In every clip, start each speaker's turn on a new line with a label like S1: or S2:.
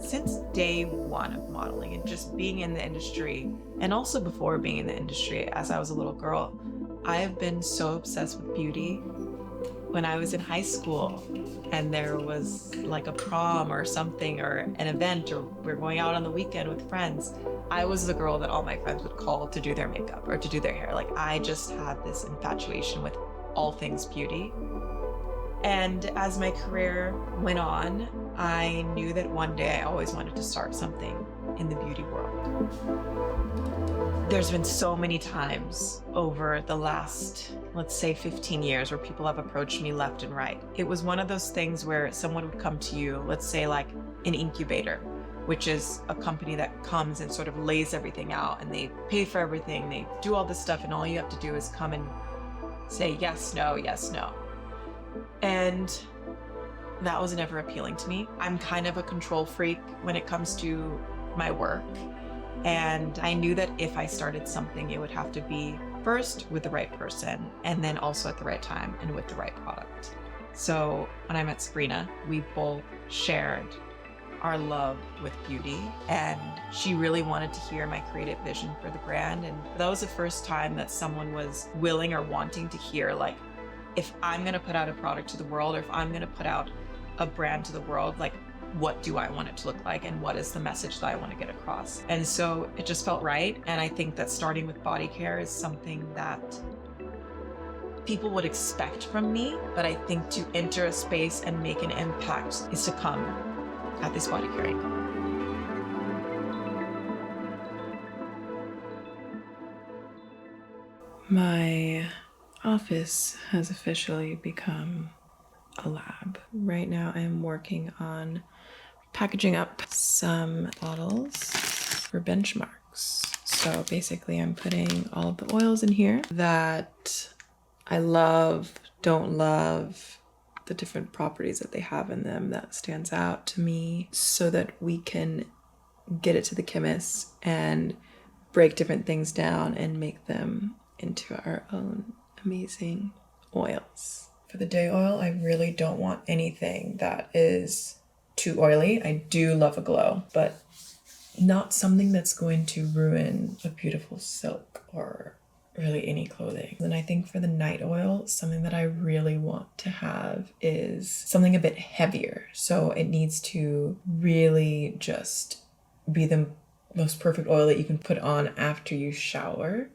S1: Since day one of modeling and just being in the industry, and also before being in the industry as I was a little girl, I have been so obsessed with beauty. When I was in high school and there was like a prom or something or an event or we're going out on the weekend with friends, I was the girl that all my friends would call to do their makeup or to do their hair. Like I just had this infatuation with all things beauty. And as my career went on, I knew that one day I always wanted to start something in the beauty world. There's been so many times over the last, let's say 15 years, where people have approached me left and right. It was one of those things where someone would come to you, let's say like an incubator, which is a company that comes and sort of lays everything out and they pay for everything, they do all this stuff, and all you have to do is come and say yes, no, yes, no. And that was never appealing to me. I'm kind of a control freak when it comes to my work. And I knew that if I started something, it would have to be first with the right person, and then also at the right time and with the right product. So when I met Sabrina, we both shared our love with beauty, and she really wanted to hear my creative vision for the brand. And that was the first time that someone was willing or wanting to hear, like, if I'm gonna put out a product to the world, or if I'm gonna put out a brand to the world, like, what do I want it to look like, and what is the message that I want to get across? And so it just felt right. And I think that starting with body care is something that people would expect from me, but I think to enter a space and make an impact is to come at this body care angle.
S2: My office has officially become a lab. Right now I'm working on packaging up some bottles for benchmarks. So basically I'm putting all of the oils in here that I love, don't love, the different properties that they have in them that stands out to me, so that we can get it to the chemists and break different things down and make them into our own amazing oils. For the day oil, I really don't want anything that is too oily. I do love a glow, but not something that's going to ruin a beautiful silk or really any clothing. And I think for the night oil, something that I really want to have is something a bit heavier. So it needs to really just be the most perfect oil that you can put on after you shower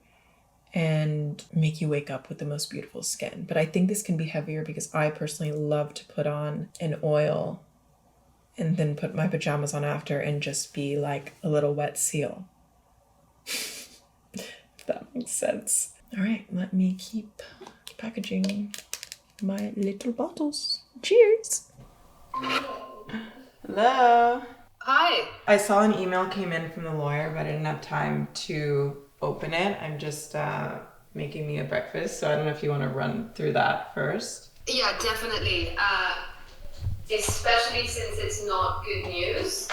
S2: and make you wake up with the most beautiful skin. But I think this can be heavier because I personally love to put on an oil and then put my pajamas on after and just be like a little wet seal. If that makes sense. All right, let me keep packaging my little bottles. Cheers.
S1: Hello.
S3: Hi.
S1: I saw an email came in from the lawyer, but I didn't have time to open it. I'm just making me a breakfast, so I don't know if you want to run through that first.
S3: Yeah, definitely. Especially since it's not good news.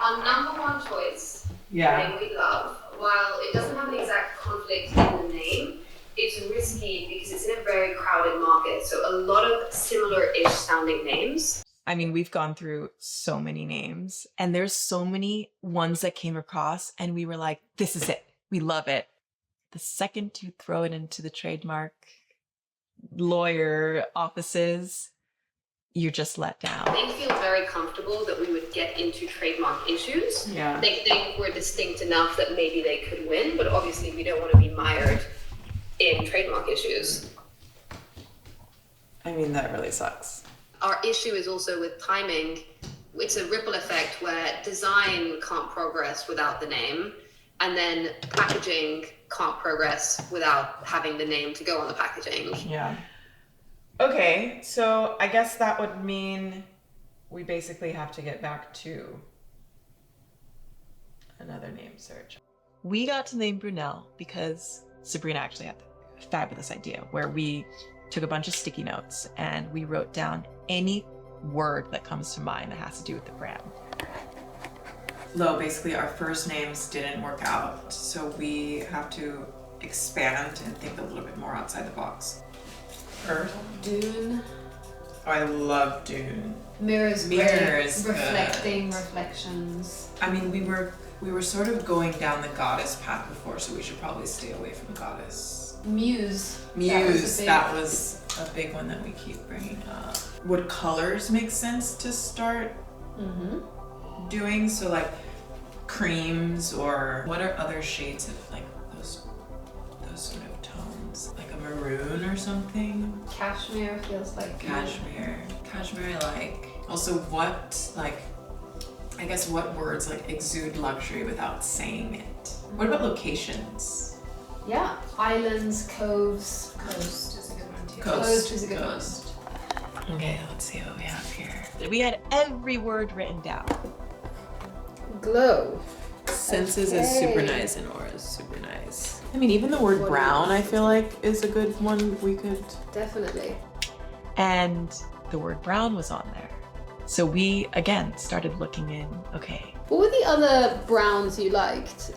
S3: Our number one choice, thing we love, while it doesn't have an exact conflict in the name, it's risky because it's in a very crowded market. So a lot of similar-ish sounding names.
S1: I mean, we've gone through so many names, and there's so many ones that came across, and we were like, this is it. We love it. The second you throw it into the trademark lawyer offices, you're just let down.
S3: They feel very comfortable that we would get into trademark issues.
S1: Yeah.
S3: They think we're distinct enough that maybe they could win, but obviously we don't want to be mired in trademark issues.
S1: I mean, that really sucks.
S3: Our issue is also with timing. It's a ripple effect where design can't progress without the name, and then packaging can't progress without having the name to go on the packaging.
S1: Yeah. Okay, so I guess that would mean we basically have to get back to another name search. We got to the name Brunel because Sabrina actually had a fabulous idea where we took a bunch of sticky notes and we wrote down any word that comes to mind that has to do with the brand. Though basically our first names didn't work out, so we have to expand and think a little bit more outside the box. Earth.
S3: Dune.
S1: Oh, I love Dune.
S3: Mirrors. Reflecting reflections.
S1: I mean, we were sort of going down the goddess path before, so we should probably stay away from goddess.
S3: Muse.
S1: That was a big one that we keep bringing up. Would colors make sense to start doing? So like creams, or what are other shades of like those sort of tones? Like a maroon or something?
S3: Cashmere feels like
S1: Cashmere I like. Also, what words like exude luxury without saying it? What about locations?
S3: Yeah, islands, coves.
S4: Coast is a good one too.
S3: Coast is a good one.
S1: Okay, let's see what we have here. We had every word written down.
S3: Glow.
S2: Senses is super nice and aura is super nice. I mean, even the word brown, I feel like, is a good one we could...
S3: Definitely.
S1: And the word brown was on there. So we, again, started looking in, okay.
S3: What were the other browns you liked?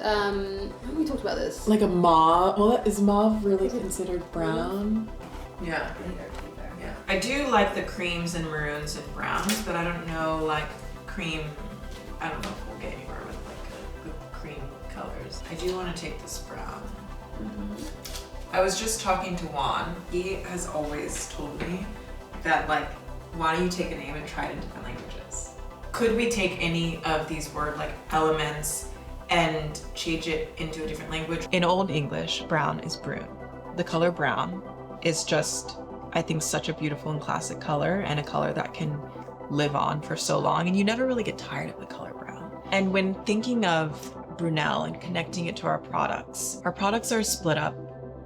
S3: We talked about this.
S2: Like a mauve. Well, is mauve really considered brown?
S1: Yeah. Yeah. I do like the creams and maroons and browns, but I don't know, like cream, I don't know if we'll get anywhere with like the cream colors. I do want to take this brown. I was just talking to Juan. He has always told me that, like, why don't you take a name and try it in different languages? Could we take any of these word like elements and change it into a different language? In Old English, brown is brune. The color brown is just, I think, such a beautiful and classic color, and a color that can live on for so long, and you never really get tired of the color brown. And when thinking of Brunel and connecting it to our products are split up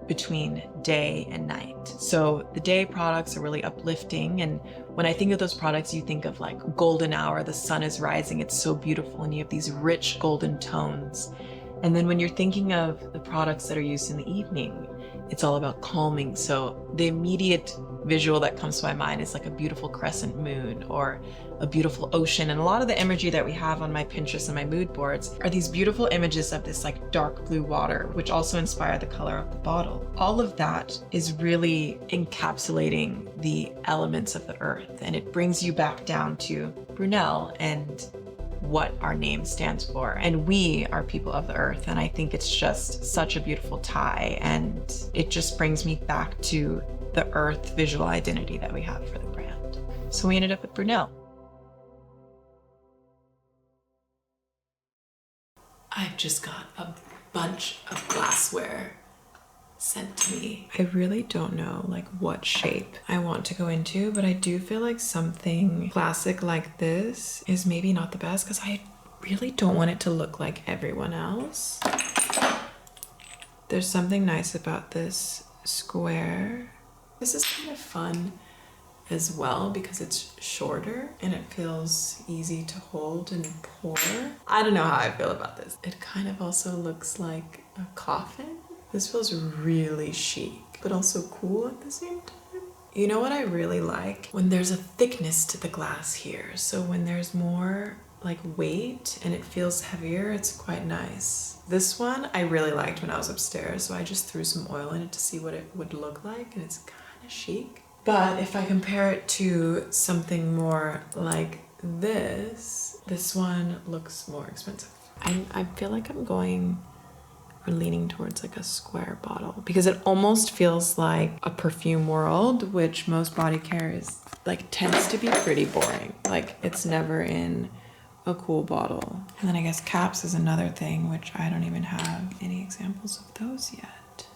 S1: between day and night. So the day products are really uplifting, and when I think of those products, you think of like golden hour, the sun is rising, it's so beautiful, and you have these rich golden tones. And then when you're thinking of the products that are used in the evening, it's all about calming. So the immediate visual that comes to my mind is like a beautiful crescent moon or a beautiful ocean. And a lot of the imagery that we have on my Pinterest and my mood boards are these beautiful images of this like dark blue water, which also inspire the color of the bottle. All of that is really encapsulating the elements of the earth, and it brings you back down to Brunel and what our name stands for. And we are people of the earth, and I think it's just such a beautiful tie, and it just brings me back to the earth visual identity that we have for the brand. So we ended up with Brunel.
S2: I've just got a bunch of glassware sent to me. I really don't know like what shape I want to go into, but I do feel like something classic like this is maybe not the best, because I really don't want it to look like everyone else. There's something nice about this square. This is kind of fun as well because it's shorter and it feels easy to hold and pour. I don't know how I feel about this. It kind of also looks like a coffin. This feels really chic, but also cool at the same time. You know what I really like? When there's a thickness to the glass here. So when there's more like weight and it feels heavier, it's quite nice. This one I really liked when I was upstairs, so I just threw some oil in it to see what it would look like, and it's kind of chic. But if I compare it to something more like this one looks more expensive. I feel like I'm leaning towards like a square bottle because it almost feels like a perfume world, which most body care is like tends to be pretty boring. Like it's never in a cool bottle. And then I guess caps is another thing, which I don't even have any examples of those yet.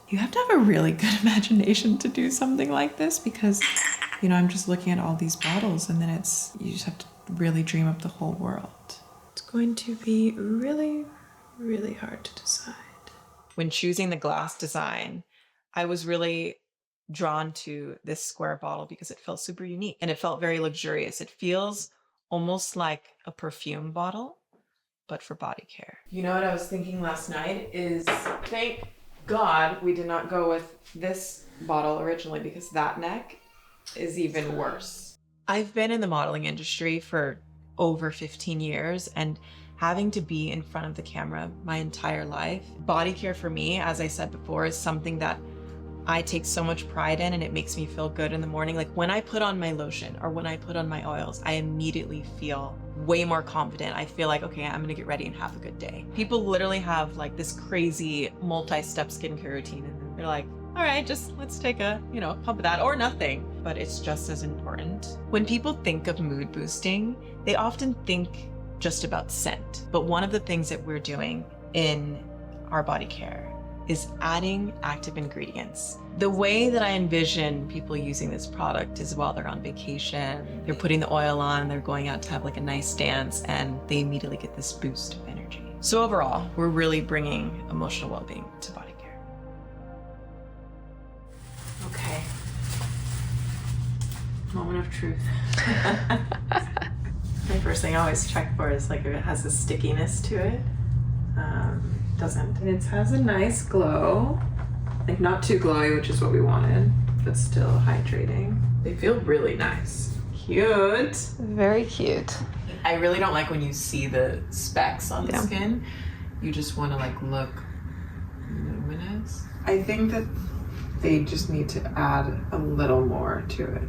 S2: You have to have a really good imagination to do something like this because, you know, I'm just looking at all these bottles and then you just have to really dream up the whole world. It's going to be really, really hard to decide.
S1: When choosing the glass design, I was really drawn to this square bottle because it felt super unique and it felt very luxurious. It feels almost like a perfume bottle, but for body care.
S2: You know what I was thinking last night is, thank God we did not go with this bottle originally because that neck is even worse.
S1: I've been in the modeling industry for over 15 years and having to be in front of the camera my entire life. Body care for me, as I said before, is something that I take so much pride in, and it makes me feel good in the morning. Like when I put on my lotion or when I put on my oils, I immediately feel way more confident. I feel like, okay, I'm gonna get ready and have a good day. People literally have like this crazy multi-step skincare routine, and they're like, all right, just let's take a, pump of that or nothing. But it's just as important. When people think of mood boosting, they often think just about scent. But one of the things that we're doing in our body care is adding active ingredients. The way that I envision people using this product is while they're on vacation, they're putting the oil on, they're going out to have like a nice dance, and they immediately get this boost of energy. So overall, we're really bringing emotional well-being to body care. Okay. Moment of truth. My first thing I always check for is like if it has a stickiness to it. Doesn't. And it has a nice glow. Like not too glowy, which is what we wanted, but still hydrating. They feel really nice. Cute.
S4: Very cute.
S1: I really don't like when you see the specks on the skin. You just want to like look luminous. I think that they just need to add a little more to it.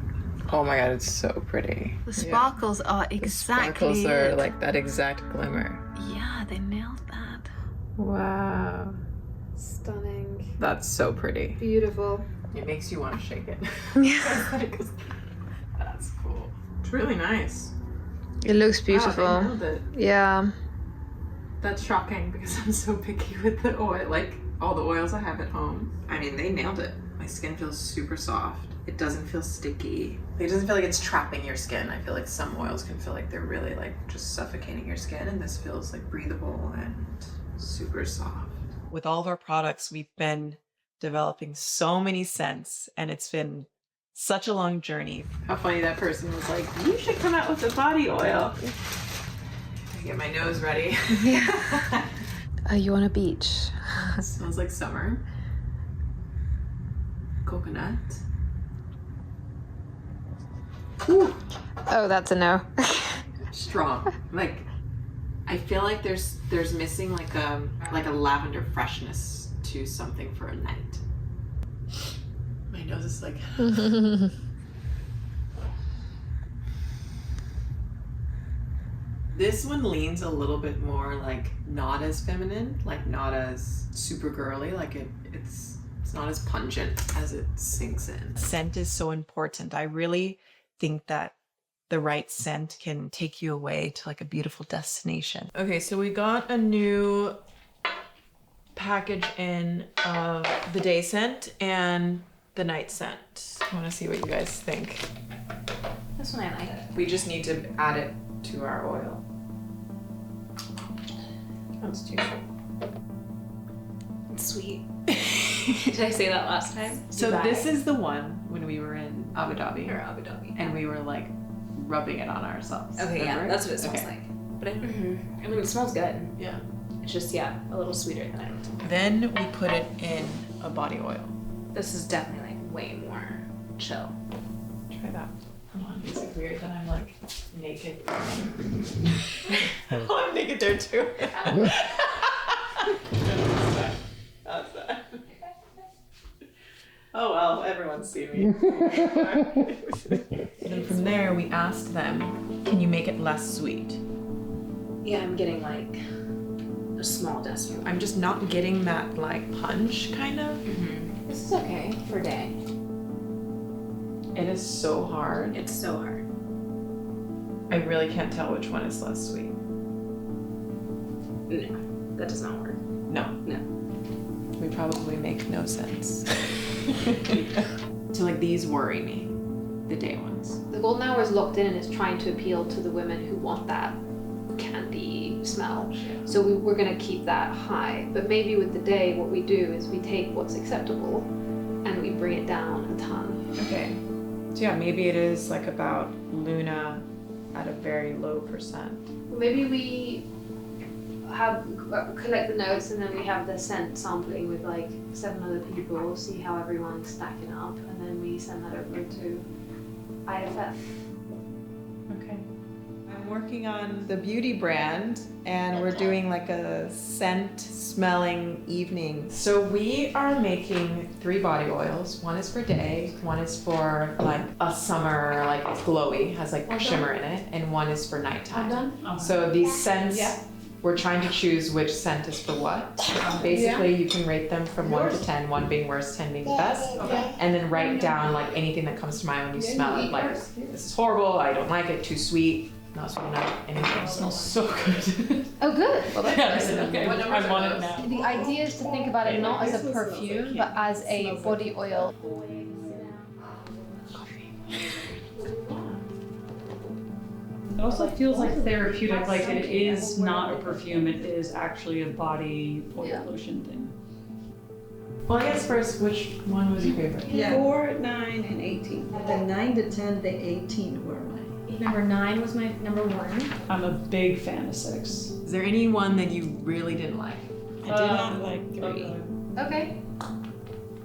S1: Oh my god, it's so pretty.
S4: The sparkles are exactly.
S1: The sparkles are like that exact glimmer.
S4: Yeah, they nailed that.
S1: Wow.
S4: Stunning.
S1: That's so pretty.
S4: Beautiful.
S1: It makes you want to shake it.
S4: Yeah.
S1: That's cool. It's really nice.
S4: It looks beautiful.
S1: Wow, they nailed it.
S4: Yeah.
S1: That's shocking because I'm so picky with the oil, like all the oils I have at home. I mean, they nailed it. My skin feels super soft. It doesn't feel sticky. It doesn't feel like it's trapping your skin. I feel like some oils can feel like they're really like just suffocating your skin, and this feels like breathable and super soft. With all of our products, we've been developing so many scents, and it's been such a long journey. How funny that person was like, you should come out with a body oil. I get my nose ready.
S4: Yeah. Are you on a beach?
S1: It smells like summer. Coconut. Ooh.
S4: Oh, that's a no.
S1: Strong. Like, I feel like there's missing like a lavender freshness to something for a night. My nose is like. This one leans a little bit more like not as feminine, like not as super girly, like it's not as pungent as it sinks in. Scent is so important. I really think that the right scent can take you away to like a beautiful destination. Okay, so we got a new package in of the day scent and the night scent. I want to see what you guys think.
S4: This one I like.
S1: We just need to add it to our oil. That's too sweet.
S4: It's sweet. Did I say that last time?
S1: So this is the one when we were in Abu Dhabi. And we were like rubbing it on ourselves.
S4: Okay,
S1: remember?
S4: yeah, that's what it smells like. But I mean, it smells good.
S1: Yeah.
S4: It's just, a little sweeter than I would.
S1: Then we put it in a body oil.
S4: This is definitely like way more chill.
S1: Try that. Hold on, is it weird that I'm like naked? Oh, I'm naked there too. How's that? Oh well, everyone's seen me. And from there, we asked them, can you make it less sweet?
S4: Yeah, I'm getting like a small dust.
S1: I'm just not getting that like punch kind of.
S4: Mm-hmm. This is okay for a day.
S1: It is so hard.
S4: It's so hard.
S1: I really can't tell which one is less sweet.
S4: No, that does not work.
S1: No.
S4: No.
S1: We probably make no sense. So like these worry me, the day ones.
S4: The golden hour is locked in and is trying to appeal to the women who want that candy smell.
S1: Yeah.
S4: So we're going to keep that high. But maybe with the day, what we do is we take what's acceptable and we bring it down a ton.
S1: Okay. So yeah, maybe it is like about Luna at a very low percent.
S4: Maybe we collect the notes and then we have the scent sampling with like 7 other people, see how everyone's stacking up, and then we send that over to IFF.
S1: Okay.
S2: I'm working on the beauty brand and we're doing like a scent smelling evening. So we are making 3 body oils. One is for day, one is for like a summer, like it's glowy, has like shimmer in it, and one is for nighttime. So these scents, we're trying to choose which scent is for what. Basically, you can rate them from 1 to 10, 1 being worst, 10 being the best. And then write down like anything that comes to mind when you smell it. Like, this is horrible, I don't like it, too sweet. No, sweet enough, anything. It smells so good.
S4: Oh, good.
S2: Well, that's okay. I want it now.
S4: The idea is to think about it not as a perfume, but as a body oil.
S5: It also feels like therapeutic, like it is not a perfume, it is actually a body oil lotion thing.
S2: Well, I guess first, which one was your favorite?
S6: 4, 9, and 18. The 9 to 10, the 18 were mine.
S7: Number 9 was my number 1.
S5: I'm a big fan of 6.
S2: Is there any one that you really didn't like?
S6: I did not like 3.
S4: Okay.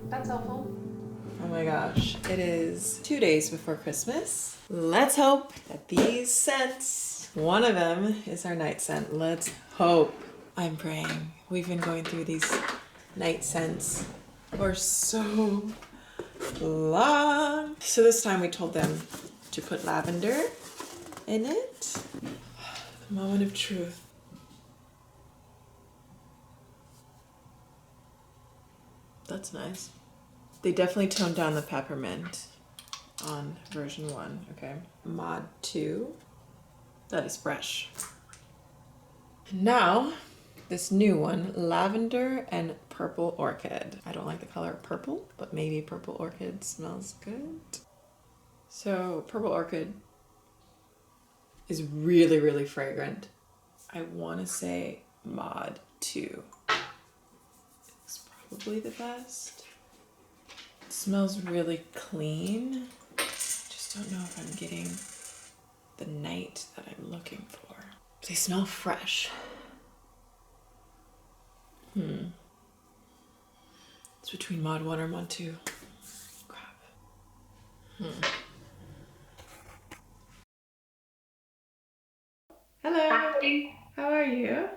S4: That's helpful.
S2: Oh my gosh, it is 2 days before Christmas. Let's hope that these scents, one of them is our night scent. Let's hope. I'm praying. We've been going through these night scents for so long. So this time we told them to put lavender in it. The moment of truth. That's nice. They definitely toned down the peppermint on version 1, okay? Mod 2, that is fresh. And now, this new one, lavender and purple orchid. I don't like the color purple, but maybe purple orchid smells good. So purple orchid is really, really fragrant. I want to say mod 2 is probably the best. It smells really clean. Just don't know if I'm getting the night that I'm looking for. They smell fresh. It's between mod 1 or mod 2. Crap. Hello.
S8: Hi.
S2: How are you?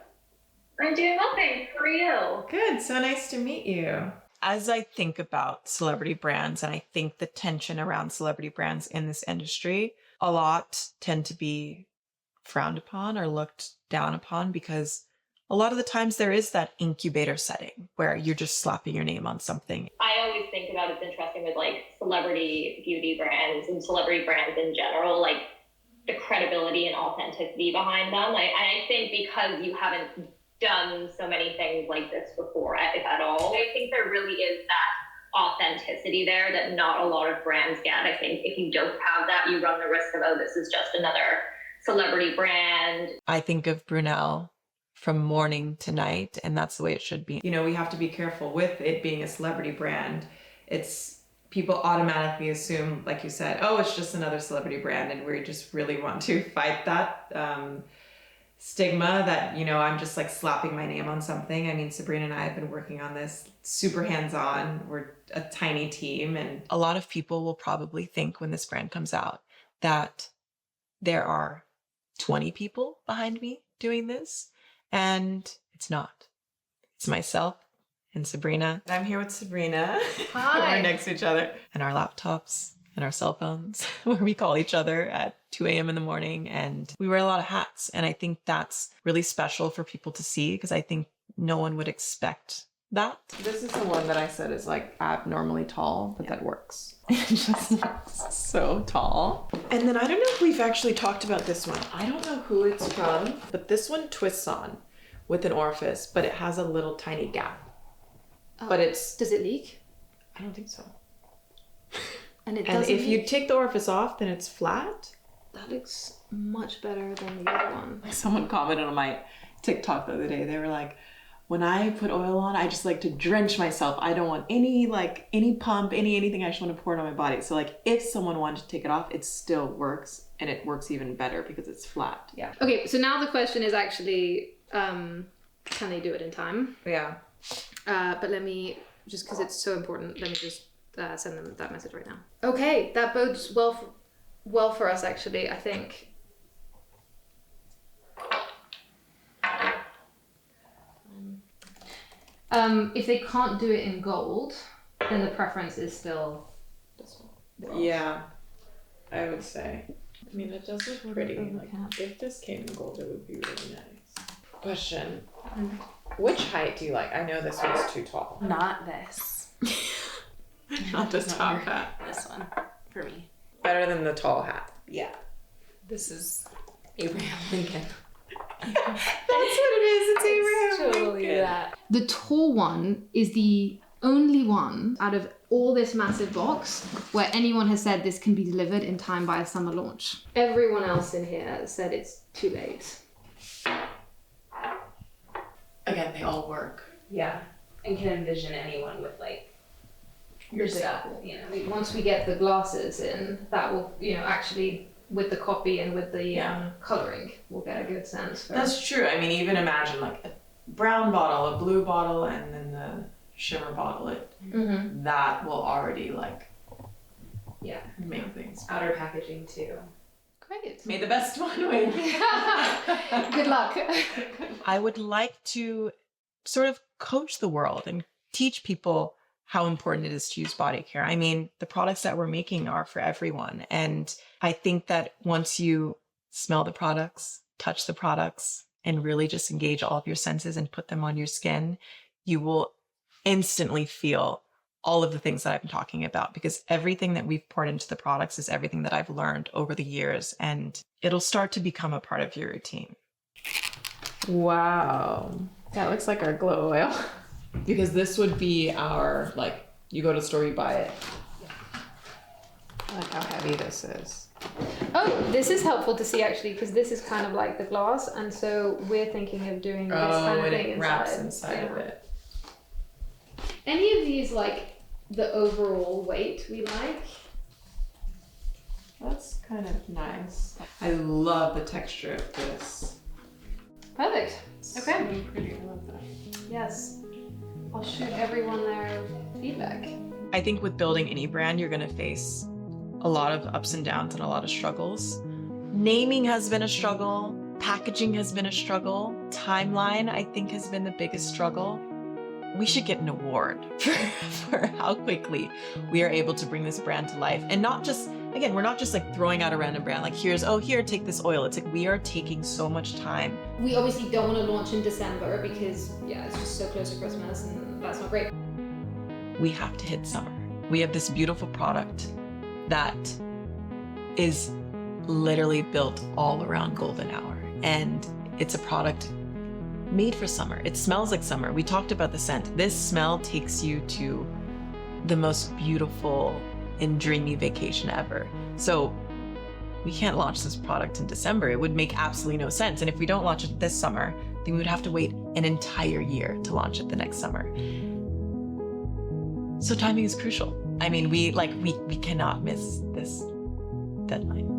S8: I'm doing well, thanks. How are you?
S2: Good. So nice to meet you. As I think about celebrity brands and I think the tension around celebrity brands in this industry, a lot tend to be frowned upon or looked down upon because a lot of the times there is that incubator setting where you're just slapping your name on something.
S8: I always think about it's interesting with like celebrity beauty brands and celebrity brands in general, like the credibility and authenticity behind them. I think because you haven't done so many things like this before, if at all, I think there really is that authenticity there that not a lot of brands get. I think if you don't have that, you run the risk of, oh, this is just another celebrity brand.
S1: I think of Brunel from morning to night, and that's the way it should be.
S2: You know, we have to be careful with it being a celebrity brand. It's people automatically assume, like you said, oh, it's just another celebrity brand, and we just really want to fight that stigma that, you know, I'm just like slapping my name on something. I mean, Sabrina and I have been working on this super hands-on. We're a tiny team, and
S1: A lot of people will probably think when this brand comes out that there are 20 people behind me doing this, and it's not. It's myself and Sabrina. I'm here with Sabrina.
S4: Hi.
S1: We're next to each other. And our laptops and our cell phones where we call each other at 2 a.m. in the morning. And we wear a lot of hats. And I think that's really special for people to see because I think no one would expect that.
S2: this is the one that I said is like abnormally tall, but that works. It just looks so tall. And then I don't know if we've actually talked about this one. I don't know who it's from, but this one twists on with an orifice, but it has a little tiny gap. But it's,
S4: Does it leak?
S2: I don't think so.
S4: And it
S2: And
S4: doesn't
S2: if you
S4: leak?
S2: take the orifice off, then it's flat.
S4: That looks much better than the other one.
S2: Someone commented on my TikTok the other day. They were like, when I put oil on, I just like to drench myself. I don't want any pump, anything. I just want to pour it on my body. So like if someone wanted to take it off, it still works, and it works even better because it's flat.
S4: Yeah. Okay, so now the question is actually, can they do it in time?
S2: Yeah.
S4: But let me, just because it's so important, let me just send them that message right now. Okay, that bodes well for us, actually, I think. If they can't do it in gold, then the preference is still this one.
S2: Yeah, I would say. I mean, it does look pretty. Like, if this came in gold, it would be really nice. Question. Which height do you like? I know this one's too tall.
S9: Not this.
S2: Not the top hat.
S9: This one, for me.
S2: Better than the tall hat.
S9: Yeah. This is Abraham Lincoln.
S2: That's what it is. It's Abraham
S4: Totally
S2: Lincoln.
S4: that. The tall one is the only one out of all this massive box where anyone has said this can be delivered in time by a summer launch. Everyone else in here said it's too late.
S2: Again, they all work.
S9: Yeah. And can envision anyone with like your stuff.
S4: You know, once we get the glasses in, that will, you know, actually with the copy and with the coloring, we'll get a good sense for.
S2: That's true. I mean, even imagine like a brown bottle, a blue bottle, and then the shimmer bottle. That will already like make things.
S9: Outer packaging too.
S4: Great.
S2: May the best one win.
S4: Good luck.
S1: I would like to sort of coach the world and teach people how important it is to use body care. I mean, the products that we're making are for everyone. And I think that once you smell the products, touch the products, and really just engage all of your senses and put them on your skin, you will instantly feel all of the things that I've been talking about, because everything that we've poured into the products is everything that I've learned over the years, and it'll start to become a part of your routine.
S2: Wow. That looks like our glow oil. Because this would be our, like, you go to the store, you buy it. I like how heavy this is.
S4: Oh, this is helpful to see actually, because this is kind of like the glass, and so we're thinking of doing this kind of
S2: and
S4: thing
S2: it wraps inside of it.
S4: Any of these, like the overall weight we like?
S2: That's kind of nice. I love the texture of this.
S4: Perfect. Okay.
S2: So pretty. I love that.
S4: Yes. I'll shoot everyone their feedback.
S1: I think with building any brand, you're going to face a lot of ups and downs and a lot of struggles. Naming has been a struggle. Packaging has been a struggle. Timeline, I think, has been the biggest struggle. We should get an award for how quickly we are able to bring this brand to life. And not just, again, we're not just like throwing out a random brand, like here, take this oil. It's like we are taking so much time.
S4: We obviously don't want to launch in December because, it's just so close to Christmas and that's not great.
S1: We have to hit summer. We have this beautiful product that is literally built all around golden hour. And it's a product made for summer. It smells like summer. We talked about the scent. This smell takes you to the most beautiful and dreamy vacation ever. So we can't launch this product in December. It would make absolutely no sense. And if we don't launch it this summer, then we would have to wait an entire year to launch it the next summer. So timing is crucial. I mean, we cannot miss this deadline.